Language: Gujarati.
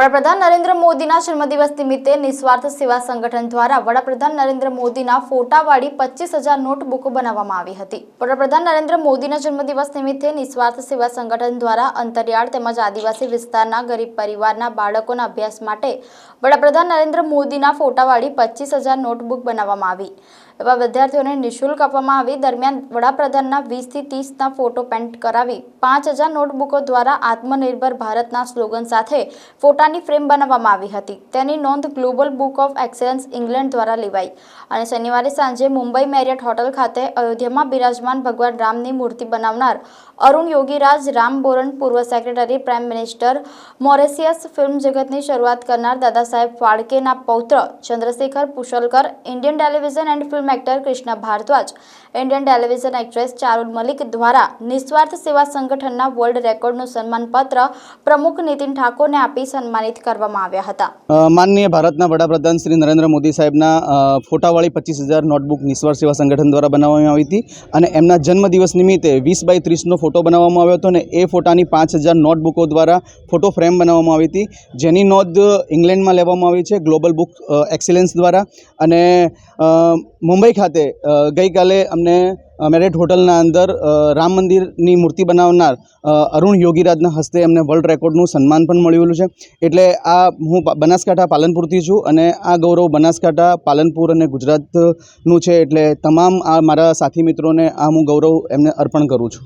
વડાપ્રધાન નરેન્દ્ર મોદીના જન્મદિવસ નિમિત્તે નિસ્વાર્થ સેવા સંગઠન દ્વારા વડાપ્રધાન નરેન્દ્ર મોદીના ફોટાવાળી 25,000 નોટબુકો બનાવવામાં આવી હતી। વડાપ્રધાન નરેન્દ્ર મોદીના જન્મદિવસ નિમિત્તે નિસ્વાર્થ સેવા સંગઠન દ્વારા અંતરિયાળ તેમજ આદિવાસી વિસ્તારના ગરીબ પરિવારના બાળકોના અભ્યાસ માટે વડાપ્રધાન નરેન્દ્ર મોદીના ફોટાવાળી 25,000 નોટબુક બનાવવામાં આવી। એવા વિદ્યાર્થીઓને નિઃશુલ્ક આપવામાં આવી। દરમિયાન વડાપ્રધાનના 20 થી 30ના ફોટો પેન્ટ કરાવી 5,000 નોટબુકો દ્વારા આત્મનિર્ભર ભારતના સ્લોગન સાથે ફોટાની ફ્રેમ બનાવવામાં આવી હતી। તેની નોંધ global book of excellence England દ્વારા લેવાઈ અને શનિવારે સાંજે મુંબઈ મેરિયટ હોટલ ખાતે અયોધ્યામાં બિરાજમાન ભગવાન રામની મૂર્તિ બનાવનાર અરુણ યોગીરાજ રામબોરન, પૂર્વ secretary, prime minister Mauritius, film જગતની શરૂઆત કરનાર દાદા સાહેબ ફાળકેના પૌત્ર Chandrashekhar Pushkar, Indian television and film actor Krishna Bhardwaj, Indian television actress Charul Malik દ્વારા નિસ્વાર્થ સેવા સંગઠનના વર્લ્ડ રેકોર્ડનું સન્માનપત્ર પ્રમુખ નીતિન ઠાકોરને આપી સન્માનિત કરવામાં આવ્યા હતા। માનનીય ભારતના વડાપ્રધાન શ્રી નરેન્દ્ર મોદી સાહેબના ફોટાવાળી 25,000 નોટબુક નિસ્વાર્થ સેવા સંગઠન દ્વારા બનાવવામાં આવી હતી અને એમના જન્મદિવસ નિમિત્તે 20x30નો ફોટો બનાવવામાં આવ્યો હતો અને એ ફોટાની 5,000 નોટબુકો દ્વારા ફોટો ફ્રેમ બનાવવામાં આવી હતી, જેની નોંધ ઇંગ્લેન્ડમાં લેવામાં આવી છે ગ્લોબલ બુક એક્સેલન્સ દ્વારા। અને મુંબઈ ખાતે ગઈકાલે અમને મેરિયટ હોટલના અંદર રામ મંદિરની મૂર્તિ બનાવનાર અરુણ યોગીરાજના હસ્તે અમને વર્લ્ડ રેકોર્ડનું સન્માન પણ મળેલું છે। એટલે હું બનાસકાંઠા પાલનપુરથી છું અને આ ગૌરવ બનાસકાંઠા, પાલનપુર અને ગુજરાતનું છે। એટલે તમામ મારા સાથી મિત્રોને હું ગૌરવ એમને અર્પણ કરું છું।